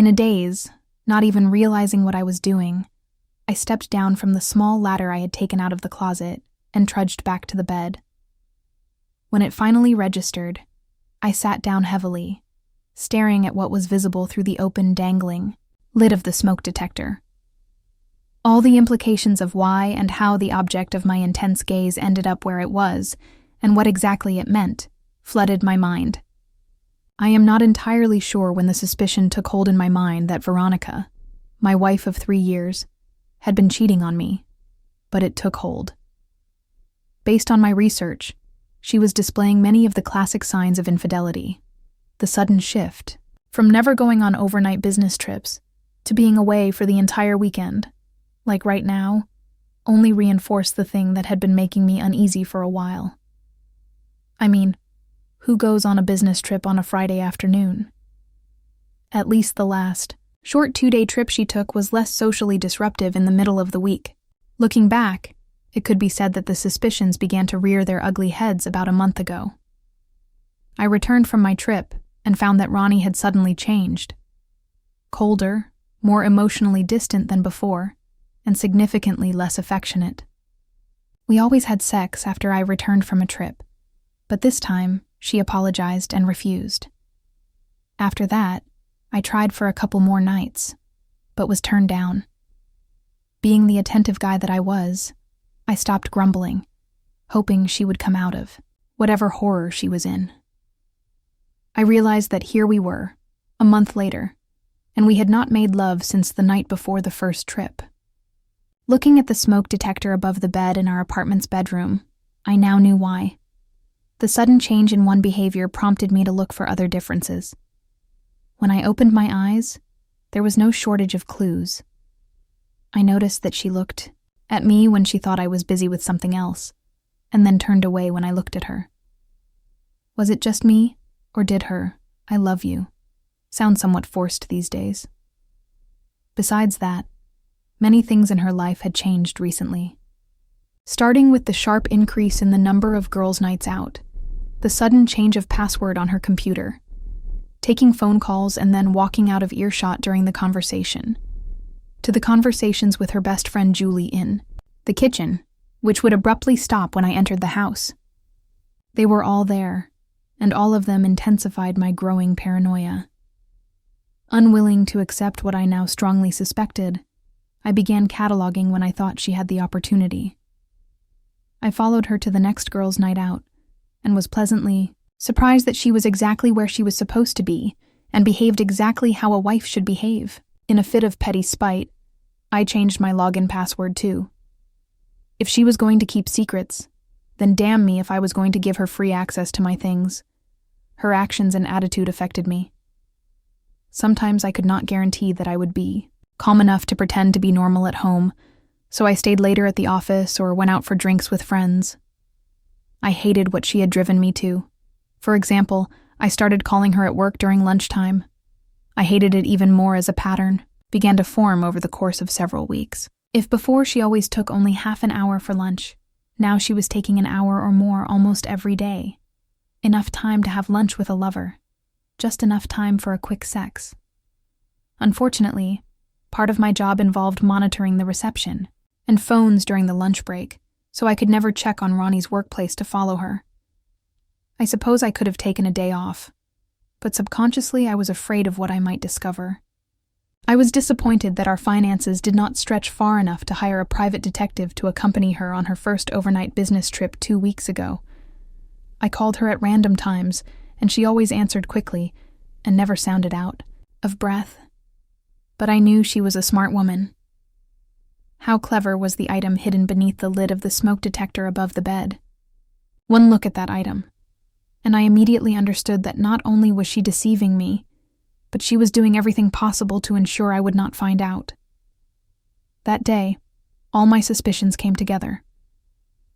In a daze, not even realizing what I was doing, I stepped down from the small ladder I had taken out of the closet and trudged back to the bed. When it finally registered, I sat down heavily, staring at what was visible through the open, dangling lid of the smoke detector. All the implications of why and how the object of my intense gaze ended up where it was, and what exactly it meant, flooded my mind. I am not entirely sure when the suspicion took hold in my mind that Veronica, my wife of 3 years, had been cheating on me, but it took hold. Based on my research, she was displaying many of the classic signs of infidelity. The sudden shift from never going on overnight business trips to being away for the entire weekend, like right now, only reinforced the thing that had been making me uneasy for a while. I mean, who goes on a business trip on a Friday afternoon? At least the last, short 2-day trip she took was less socially disruptive in the middle of the week. Looking back, it could be said that the suspicions began to rear their ugly heads about a month ago. I returned from my trip and found that Ronnie had suddenly changed. Colder, more emotionally distant than before, and significantly less affectionate. We always had sex after I returned from a trip, but this time she apologized and refused. After that, I tried for a couple more nights, but was turned down. Being the attentive guy that I was, I stopped grumbling, hoping she would come out of whatever horror she was in. I realized that here we were, a month later, and we had not made love since the night before the first trip. Looking at the smoke detector above the bed in our apartment's bedroom, I now knew why. The sudden change in one behavior prompted me to look for other differences. When I opened my eyes, there was no shortage of clues. I noticed that she looked at me when she thought I was busy with something else, and then turned away when I looked at her. Was it just me, or did her "I love you" sound somewhat forced these days? Besides that, many things in her life had changed recently. Starting with the sharp increase in the number of girls' nights out, the sudden change of password on her computer, taking phone calls and then walking out of earshot during the conversation, to the conversations with her best friend Julie in the kitchen, which would abruptly stop when I entered the house. They were all there, and all of them intensified my growing paranoia. Unwilling to accept what I now strongly suspected, I began cataloging when I thought she had the opportunity. I followed her to the next girls' night out, and was pleasantly surprised that she was exactly where she was supposed to be, and behaved exactly how a wife should behave. In a fit of petty spite, I changed my login password too. If she was going to keep secrets, then damn me if I was going to give her free access to my things. Her actions and attitude affected me. Sometimes I could not guarantee that I would be calm enough to pretend to be normal at home, so I stayed later at the office or went out for drinks with friends. I hated what she had driven me to. For example, I started calling her at work during lunchtime. I hated it even more as a pattern began to form over the course of several weeks. If before she always took only half an hour for lunch, now she was taking an hour or more almost every day. Enough time to have lunch with a lover. Just enough time for a quick sex. Unfortunately, part of my job involved monitoring the reception and phones during the lunch break, so I could never check on Ronnie's workplace to follow her. I suppose I could have taken a day off, but subconsciously I was afraid of what I might discover. I was disappointed that our finances did not stretch far enough to hire a private detective to accompany her on her first overnight business trip 2 weeks ago. I called her at random times, and she always answered quickly, and never sounded out of breath. But I knew she was a smart woman. How clever was the item hidden beneath the lid of the smoke detector above the bed? One look at that item, and I immediately understood that not only was she deceiving me, but she was doing everything possible to ensure I would not find out. That day, all my suspicions came together.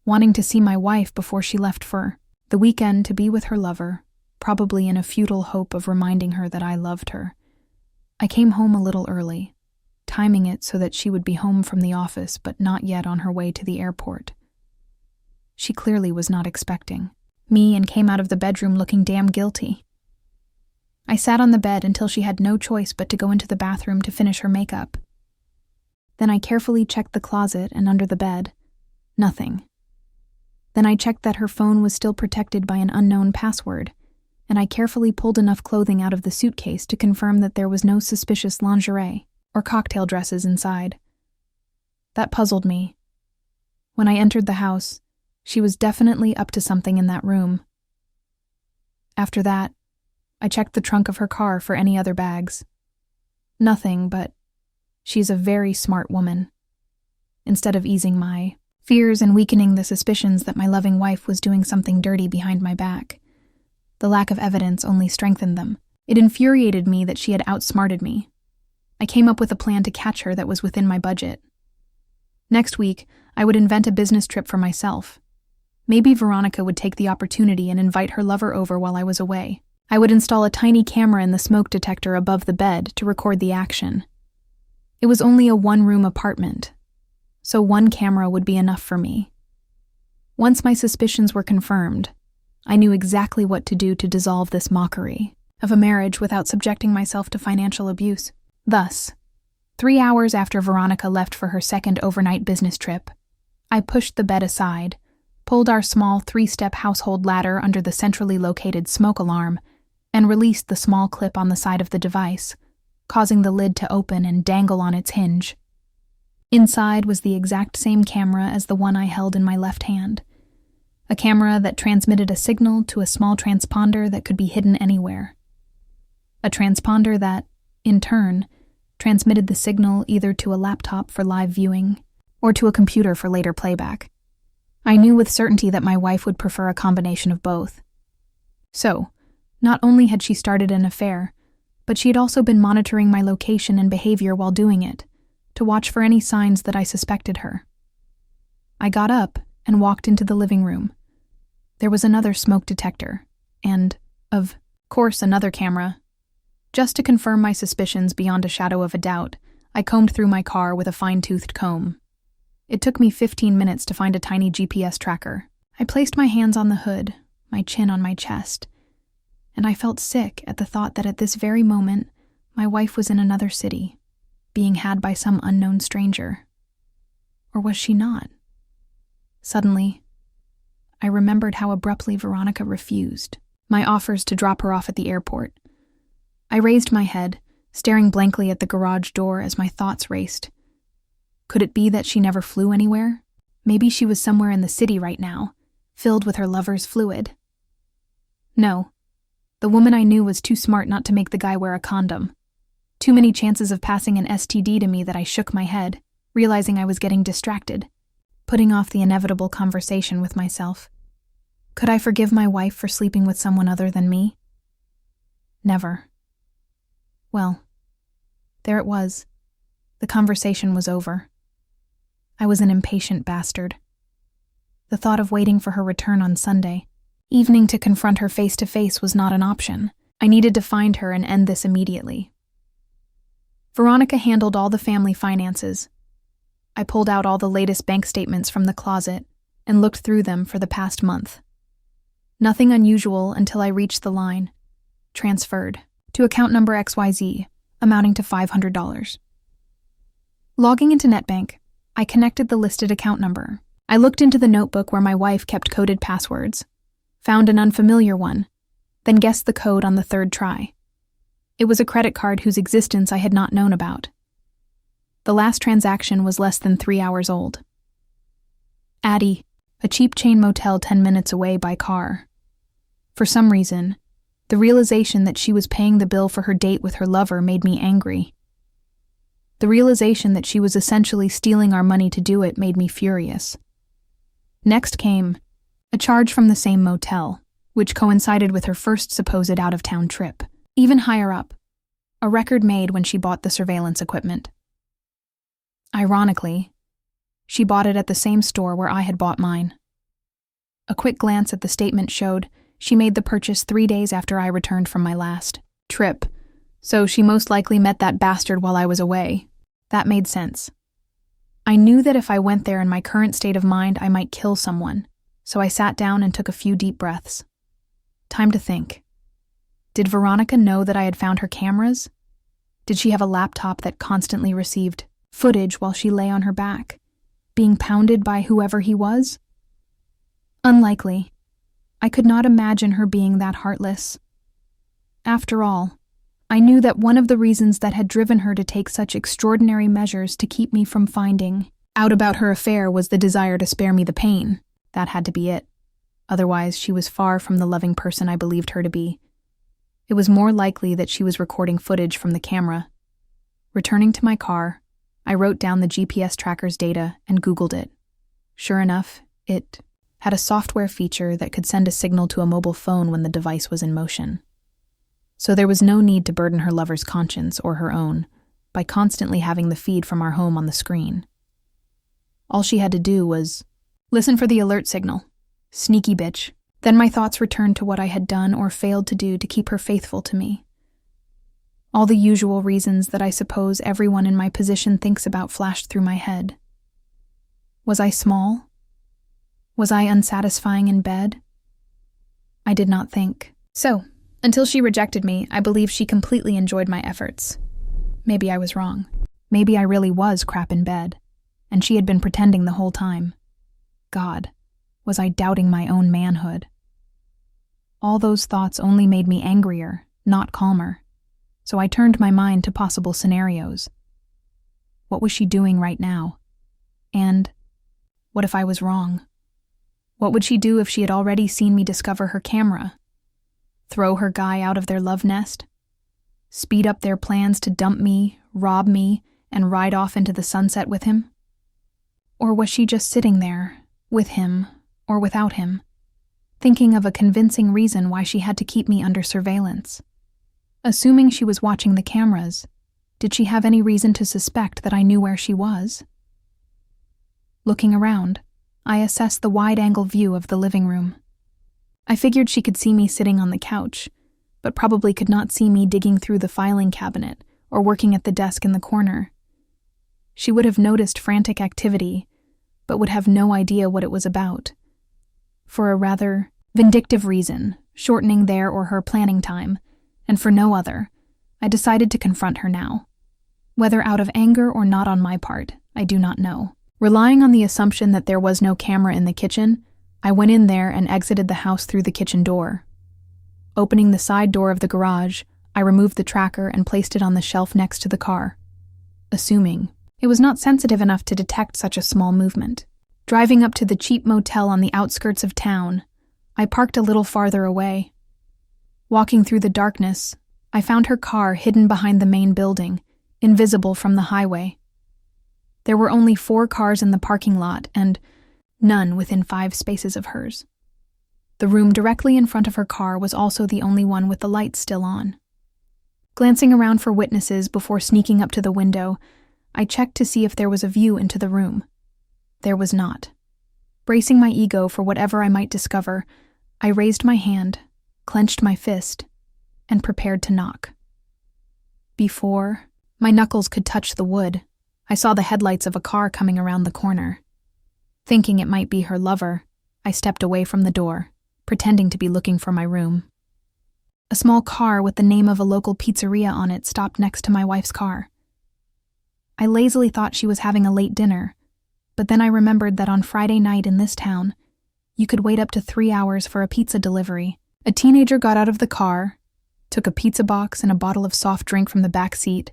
Wanting to see my wife before she left for the weekend to be with her lover, probably in a futile hope of reminding her that I loved her, I came home a little early, timing it so that she would be home from the office but not yet on her way to the airport. She clearly was not expecting me and came out of the bedroom looking damn guilty. I sat on the bed until she had no choice but to go into the bathroom to finish her makeup. Then I carefully checked the closet and under the bed. Nothing. Then I checked that her phone was still protected by an unknown password, and I carefully pulled enough clothing out of the suitcase to confirm that there was no suspicious lingerie or cocktail dresses inside. That puzzled me. When I entered the house, she was definitely up to something in that room. After that, I checked the trunk of her car for any other bags. Nothing, but she's a very smart woman. Instead of easing my fears and weakening the suspicions that my loving wife was doing something dirty behind my back, the lack of evidence only strengthened them. It infuriated me that she had outsmarted me. I came up with a plan to catch her that was within my budget. Next week, I would invent a business trip for myself. Maybe Veronica would take the opportunity and invite her lover over while I was away. I would install a tiny camera in the smoke detector above the bed to record the action. It was only a one-room apartment, so one camera would be enough for me. Once my suspicions were confirmed, I knew exactly what to do to dissolve this mockery of a marriage without subjecting myself to financial abuse. Thus, 3 hours after Veronica left for her second overnight business trip, I pushed the bed aside, pulled our small 3-step household ladder under the centrally located smoke alarm, and released the small clip on the side of the device, causing the lid to open and dangle on its hinge. Inside was the exact same camera as the one I held in my left hand, a camera that transmitted a signal to a small transponder that could be hidden anywhere. A transponder that, in turn, transmitted the signal either to a laptop for live viewing or to a computer for later playback. I knew with certainty that my wife would prefer a combination of both. So, not only had she started an affair, but she had also been monitoring my location and behavior while doing it, to watch for any signs that I suspected her. I got up and walked into the living room. There was another smoke detector, and, of course, another camera. Just to confirm my suspicions beyond a shadow of a doubt, I combed through my car with a fine-toothed comb. It took me 15 minutes to find a tiny GPS tracker. I placed my hands on the hood, my chin on my chest, and I felt sick at the thought that at this very moment, my wife was in another city, being had by some unknown stranger. Or was she not? Suddenly, I remembered how abruptly Veronica refused my offers to drop her off at the airport. I raised my head, staring blankly at the garage door as my thoughts raced. Could it be that she never flew anywhere? Maybe she was somewhere in the city right now, filled with her lover's fluid. No, the woman I knew was too smart not to make the guy wear a condom. Too many chances of passing an STD to me that I shook my head, realizing I was getting distracted, putting off the inevitable conversation with myself. Could I forgive my wife for sleeping with someone other than me? Never. Well, there it was. The conversation was over. I was an impatient bastard. The thought of waiting for her return on Sunday evening to confront her face-to-face was not an option. I needed to find her and end this immediately. Veronica handled all the family finances. I pulled out all the latest bank statements from the closet and looked through them for the past month. Nothing unusual until I reached the line, transferred, to account number XYZ, amounting to $500. Logging into NetBank, I connected the listed account number. I looked into the notebook where my wife kept coded passwords, found an unfamiliar one, then guessed the code on the third try. It was a credit card whose existence I had not known about. The last transaction was less than 3 hours old. Addie, a cheap chain motel 10 minutes away by car. For some reason, the realization that she was paying the bill for her date with her lover made me angry. The realization that she was essentially stealing our money to do it made me furious. Next came a charge from the same motel, which coincided with her first supposed out-of-town trip. Even higher up, a record made when she bought the surveillance equipment. Ironically, she bought it at the same store where I had bought mine. A quick glance at the statement showed she made the purchase 3 days after I returned from my last trip, so she most likely met that bastard while I was away. That made sense. I knew that if I went there in my current state of mind, I might kill someone, so I sat down and took a few deep breaths. Time to think. Did Veronica know that I had found her cameras? Did she have a laptop that constantly received footage while she lay on her back, being pounded by whoever he was? Unlikely. I could not imagine her being that heartless. After all, I knew that one of the reasons that had driven her to take such extraordinary measures to keep me from finding out about her affair was the desire to spare me the pain. That had to be it. Otherwise, she was far from the loving person I believed her to be. It was more likely that she was recording footage from the camera. Returning to my car, I wrote down the GPS tracker's data and Googled it. Sure enough, it had a software feature that could send a signal to a mobile phone when the device was in motion. So there was no need to burden her lover's conscience or her own by constantly having the feed from our home on the screen. All she had to do was listen for the alert signal. Sneaky bitch. Then my thoughts returned to what I had done or failed to do to keep her faithful to me. All the usual reasons that I suppose everyone in my position thinks about flashed through my head. Was I small? Was I unsatisfying in bed? I did not think. So, until she rejected me, I believed she completely enjoyed my efforts. Maybe I was wrong. Maybe I really was crap in bed, and she had been pretending the whole time. God, was I doubting my own manhood? All those thoughts only made me angrier, not calmer, so I turned my mind to possible scenarios. What was she doing right now? And what if I was wrong? What would she do if she had already seen me discover her camera? Throw her guy out of their love nest? Speed up their plans to dump me, rob me, and ride off into the sunset with him? Or was she just sitting there, with him or without him, thinking of a convincing reason why she had to keep me under surveillance? Assuming she was watching the cameras, did she have any reason to suspect that I knew where she was? Looking around, I assessed the wide-angle view of the living room. I figured she could see me sitting on the couch, but probably could not see me digging through the filing cabinet or working at the desk in the corner. She would have noticed frantic activity, but would have no idea what it was about. For a rather vindictive reason, shortening their or her planning time, and for no other, I decided to confront her now. Whether out of anger or not on my part, I do not know. Relying on the assumption that there was no camera in the kitchen, I went in there and exited the house through the kitchen door. Opening the side door of the garage, I removed the tracker and placed it on the shelf next to the car, assuming it was not sensitive enough to detect such a small movement. Driving up to the cheap motel on the outskirts of town, I parked a little farther away. Walking through the darkness, I found her car hidden behind the main building, invisible from the highway. There were only 4 cars in the parking lot and none within 5 spaces of hers. The room directly in front of her car was also the only one with the lights still on. Glancing around for witnesses before sneaking up to the window, I checked to see if there was a view into the room. There was not. Bracing my ego for whatever I might discover, I raised my hand, clenched my fist, and prepared to knock. Before my knuckles could touch the wood, I saw the headlights of a car coming around the corner. Thinking it might be her lover, I stepped away from the door, pretending to be looking for my room. A small car with the name of a local pizzeria on it stopped next to my wife's car. I lazily thought she was having a late dinner, but then I remembered that on Friday night in this town, you could wait up to 3 hours for a pizza delivery. A teenager got out of the car, took a pizza box and a bottle of soft drink from the back seat,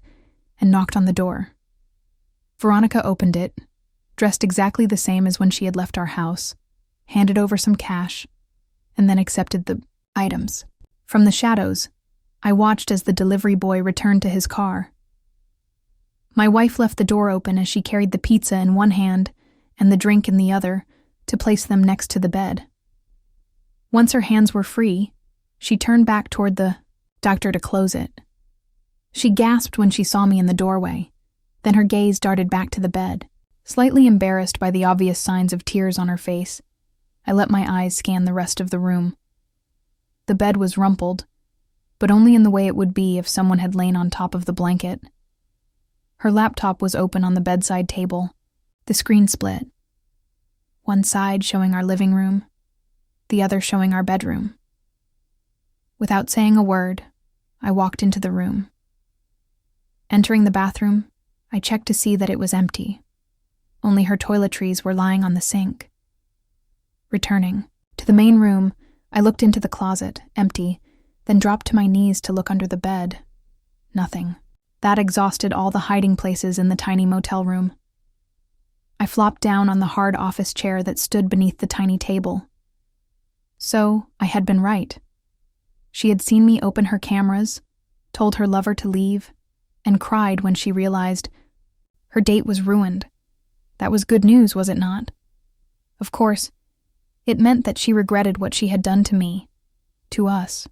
and knocked on the door. Veronica opened it, dressed exactly the same as when she had left our house, handed over some cash, and then accepted the items. From the shadows, I watched as the delivery boy returned to his car. My wife left the door open as she carried the pizza in one hand and the drink in the other to place them next to the bed. Once her hands were free, she turned back toward the doctor to close it. She gasped when she saw me in the doorway, then her gaze darted back to the bed. Slightly embarrassed by the obvious signs of tears on her face, I let my eyes scan the rest of the room. The bed was rumpled, but only in the way it would be if someone had lain on top of the blanket. Her laptop was open on the bedside table, the screen split. One side showing our living room, the other showing our bedroom. Without saying a word, I walked into the room. Entering the bathroom, I checked to see that it was empty. Only her toiletries were lying on the sink. Returning to the main room, I looked into the closet, empty, then dropped to my knees to look under the bed. Nothing. That exhausted all the hiding places in the tiny motel room. I flopped down on the hard office chair that stood beneath the tiny table. So, I had been right. She had seen me open her cameras, told her lover to leave, and cried when she realized her date was ruined. That was good news, was it not? Of course, it meant that she regretted what she had done to me, to us.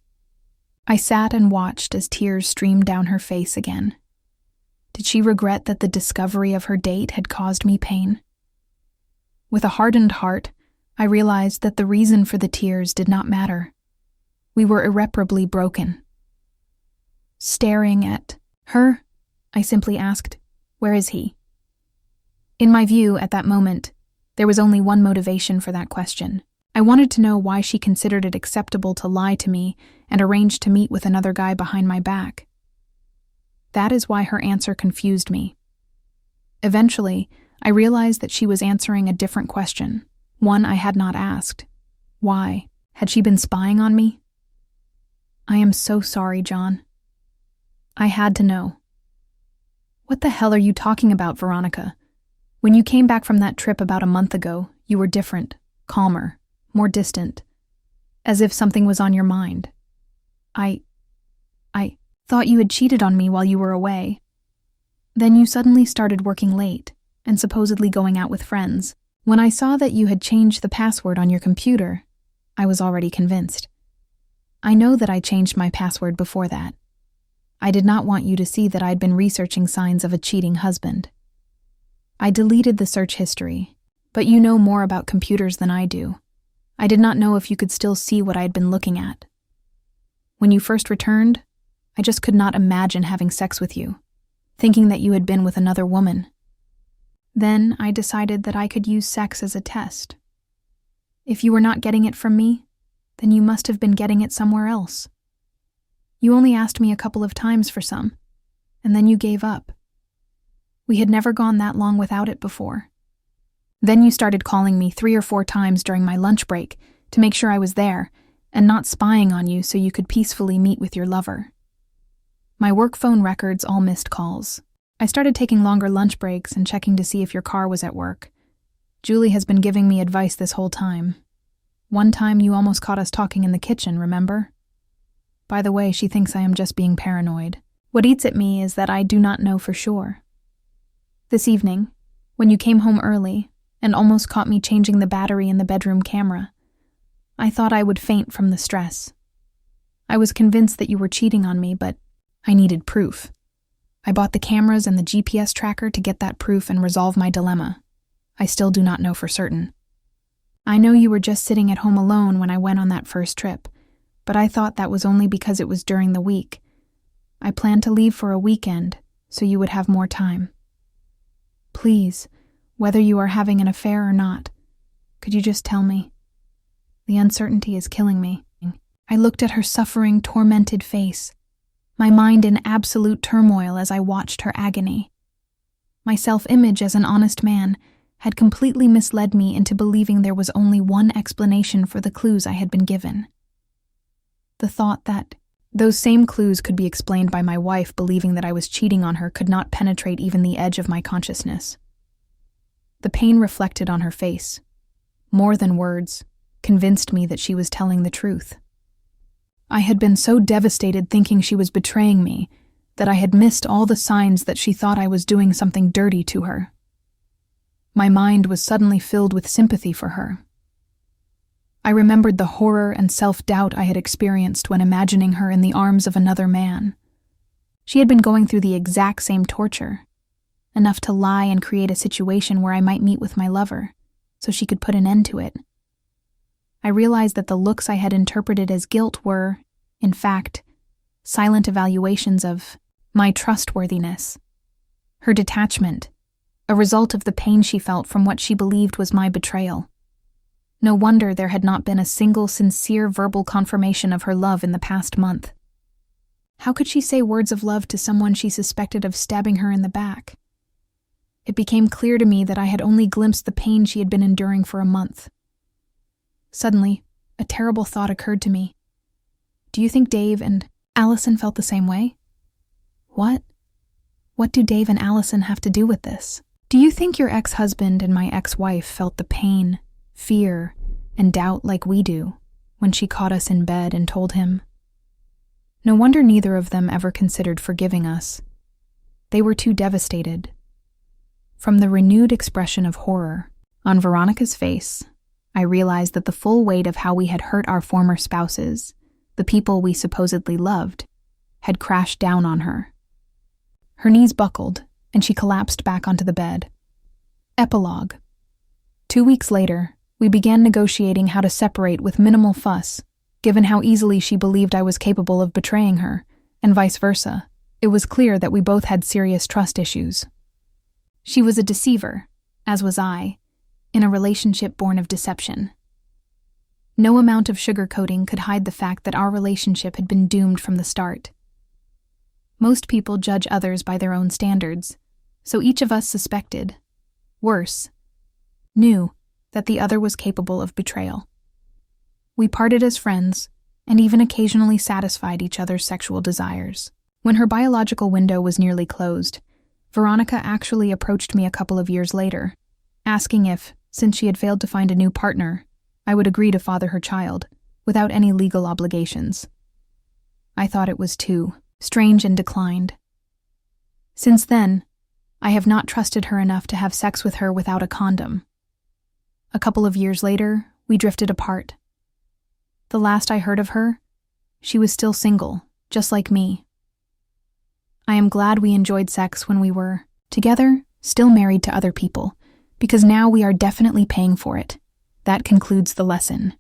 I sat and watched as tears streamed down her face again. Did she regret that the discovery of her date had caused me pain? With a hardened heart, I realized that the reason for the tears did not matter. We were irreparably broken. Staring at her, I simply asked, "Where is he?" In my view, at that moment, there was only one motivation for that question. I wanted to know why she considered it acceptable to lie to me and arrange to meet with another guy behind my back. That is why her answer confused me. Eventually, I realized that she was answering a different question, one I had not asked. Why? Had she been spying on me? I am so sorry, John. I had to know. What the hell are you talking about, Veronica? When you came back from that trip about a month ago, you were different, calmer, more distant, as if something was on your mind. I thought you had cheated on me while you were away. Then you suddenly started working late and supposedly going out with friends. When I saw that you had changed the password on your computer, I was already convinced. I know that I changed my password before that. I did not want you to see that I'd been researching signs of a cheating husband. I deleted the search history, but you know more about computers than I do. I did not know if you could still see what I had been looking at. When you first returned, I just could not imagine having sex with you, thinking that you had been with another woman. Then I decided that I could use sex as a test. If you were not getting it from me, then you must have been getting it somewhere else. You only asked me a couple of times for some, and then you gave up. We had never gone that long without it before. Then you started calling me 3 or 4 times during my lunch break to make sure I was there and not spying on you so you could peacefully meet with your lover. My work phone records all missed calls. I started taking longer lunch breaks and checking to see if your car was at work. Julie has been giving me advice this whole time. One time you almost caught us talking in the kitchen, remember? By the way, she thinks I am just being paranoid. What eats at me is that I do not know for sure. This evening, when you came home early and almost caught me changing the battery in the bedroom camera, I thought I would faint from the stress. I was convinced that you were cheating on me, but I needed proof. I bought the cameras and the GPS tracker to get that proof and resolve my dilemma. I still do not know for certain. I know you were just sitting at home alone when I went on that first trip, but I thought that was only because it was during the week. I planned to leave for a weekend, so you would have more time. Please, whether you are having an affair or not, could you just tell me? The uncertainty is killing me. I looked at her suffering, tormented face, my mind in absolute turmoil as I watched her agony. My self-image as an honest man had completely misled me into believing there was only one explanation for the clues I had been given. The thought that those same clues could be explained by my wife believing that I was cheating on her could not penetrate even the edge of my consciousness. The pain reflected on her face, more than words, convinced me that she was telling the truth. I had been so devastated thinking she was betraying me that I had missed all the signs that she thought I was doing something dirty to her. My mind was suddenly filled with sympathy for her. I remembered the horror and self-doubt I had experienced when imagining her in the arms of another man. She had been going through the exact same torture, enough to lie and create a situation where I might meet with my lover, so she could put an end to it. I realized that the looks I had interpreted as guilt were, in fact, silent evaluations of my trustworthiness, her detachment, a result of the pain she felt from what she believed was my betrayal. No wonder there had not been a single sincere verbal confirmation of her love in the past month. How could she say words of love to someone she suspected of stabbing her in the back? It became clear to me that I had only glimpsed the pain she had been enduring for a month. Suddenly, a terrible thought occurred to me. Do you think Dave and Allison felt the same way? What? What do Dave and Allison have to do with this? Do you think your ex-husband and my ex-wife felt the pain, fear, and doubt like we do when she caught us in bed and told him? No wonder neither of them ever considered forgiving us. They were too devastated. From the renewed expression of horror on Veronica's face, I realized that the full weight of how we had hurt our former spouses, the people we supposedly loved, had crashed down on her. Her knees buckled, and she collapsed back onto the bed. Epilogue. 2 weeks later, we began negotiating how to separate with minimal fuss, given how easily she believed I was capable of betraying her, and vice versa. It was clear that we both had serious trust issues. She was a deceiver, as was I, in a relationship born of deception. No amount of sugarcoating could hide the fact that our relationship had been doomed from the start. Most people judge others by their own standards, so each of us suspected, worse, knew that the other was capable of betrayal. We parted as friends, and even occasionally satisfied each other's sexual desires. When her biological window was nearly closed, Veronica actually approached me a couple of years later, asking if, since she had failed to find a new partner, I would agree to father her child, without any legal obligations. I thought it was too strange and declined. Since then, I have not trusted her enough to have sex with her without a condom. A couple of years later, we drifted apart. The last I heard of her, she was still single, just like me. I am glad we enjoyed sex when we were together, still married to other people, because now we are definitely paying for it. That concludes the lesson.